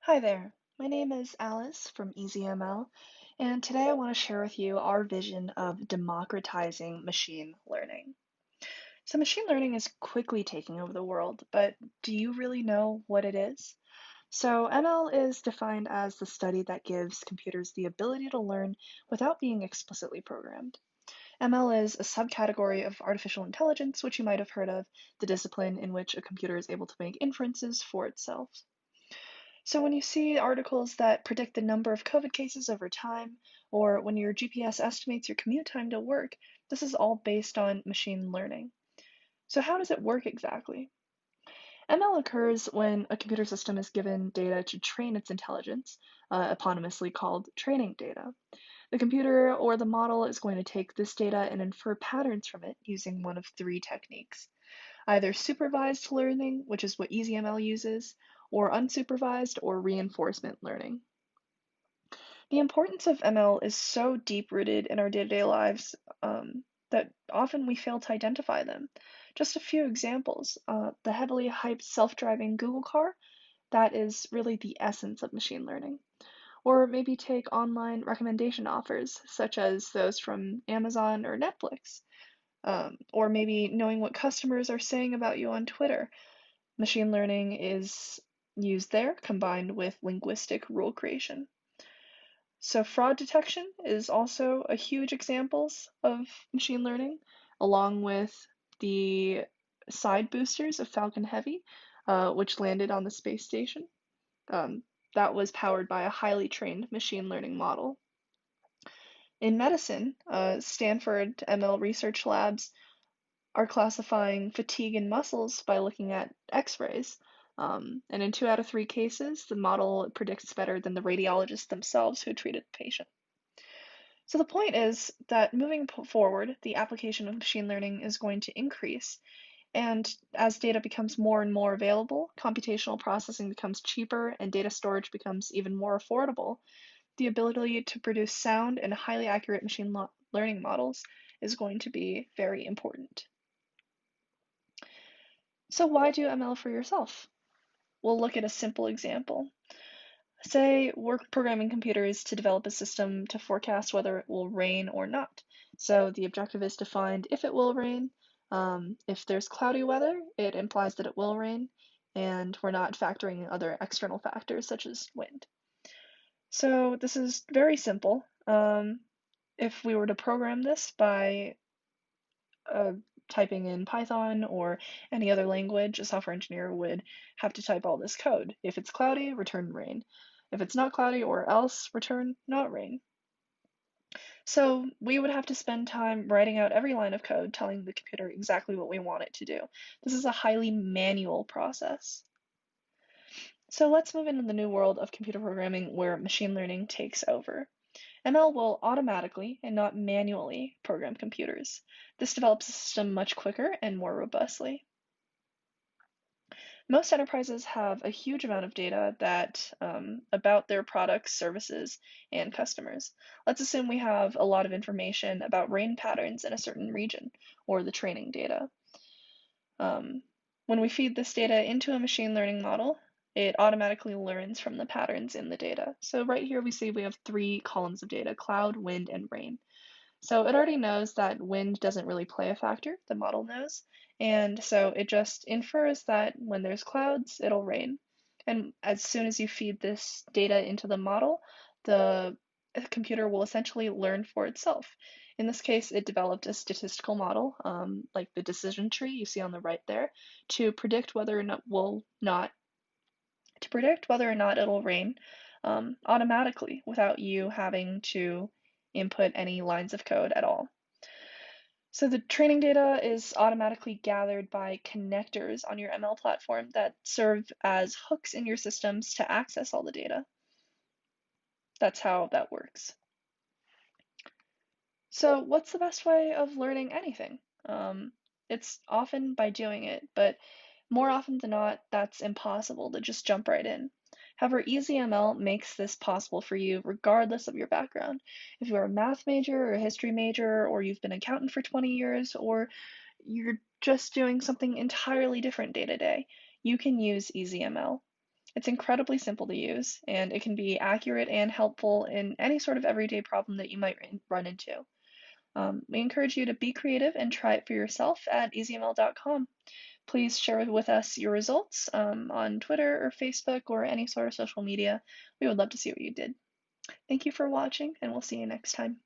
Hi there, my name is Alice from EasyML, and today I want to share with you our vision of democratizing machine learning. So, machine learning is quickly taking over the world, but do you really know what it is? So, ML is defined as the study that gives computers the ability to learn without being explicitly programmed. ML is a subcategory of artificial intelligence, which you might have heard of, the discipline in which a computer is able to make inferences for itself. So when you see articles that predict the number of COVID cases over time, or when your GPS estimates your commute time to work, this is all based on machine learning. So how does it work exactly? ML occurs when a computer system is given data to train its intelligence, eponymously called training data. The computer or the model is going to take this data and infer patterns from it using one of three techniques: either supervised learning, which is what EasyML uses, or unsupervised or reinforcement learning. The importance of ML is so deep-rooted in our day-to-day lives that often we fail to identify them. Just a few examples. The heavily hyped self-driving Google car, that is really the essence of machine learning. Or maybe take online recommendation offers, such as those from Amazon or Netflix. Or maybe knowing what customers are saying about you on Twitter. Machine learning is used there, combined with linguistic rule creation. So fraud detection is also a huge examples of machine learning, along with the side boosters of Falcon Heavy, which landed on the space station. That was powered by a highly trained machine learning model. In medicine, Stanford ML research labs are classifying fatigue in muscles by looking at X-rays. And in 2 out of 3 cases, the model predicts better than the radiologists themselves who treated the patient. So the point is that moving forward, the application of machine learning is going to increase. And as data becomes more and more available, computational processing becomes cheaper, and data storage becomes even more affordable, the ability to produce sound and highly accurate machine learning models is going to be very important. So why do ML for yourself? We'll look at a simple example. Say we're programming computers to develop a system to forecast whether it will rain or not. So the objective is to find if it will rain. If there's cloudy weather, it implies that it will rain, and we're not factoring in other external factors such as wind. So this is very simple. If we were to program this by uh, typing in Python or any other language, a software engineer would have to type all this code. If it's cloudy, return rain. If it's not cloudy or else, return not rain. So we would have to spend time writing out every line of code, telling the computer exactly what we want it to do. This is a highly manual process. So let's move into the new world of computer programming where machine learning takes over. ML will automatically and not manually program computers. This develops a system much quicker and more robustly. Most enterprises have a huge amount of data that about their products, services, and customers. Let's assume we have a lot of information about rain patterns in a certain region, or the training data. Um, when we feed this data into a machine learning model, it automatically learns from the patterns in the data. So right here we see we have 3 columns of data: cloud, wind, and rain. So it already knows that wind doesn't really play a factor, the model knows, and so it just infers that when there's clouds, it'll rain. And as soon as you feed this data into the model, the computer will essentially learn for itself. In this case, it developed a statistical model, like the decision tree you see on the right there, to predict whether or not to predict whether or not it'll rain automatically without you having to input any lines of code at all. So the training data is automatically gathered by connectors on your ML platform that serve as hooks in your systems to access all the data. That's how that works. So what's the best way of learning anything? It's often by doing it, but more often than not, that's impossible to just jump right in. However, EasyML makes this possible for you regardless of your background. If you're a math major or a history major, or you've been an accountant for 20 years, or you're just doing something entirely different day to day, you can use EasyML. It's incredibly simple to use, and it can be accurate and helpful in any sort of everyday problem that you might run into. We encourage you to be creative and try it for yourself at easyml.com. Please share with us your results on Twitter or Facebook or any sort of social media. We would love to see what you did. Thank you for watching, and we'll see you next time.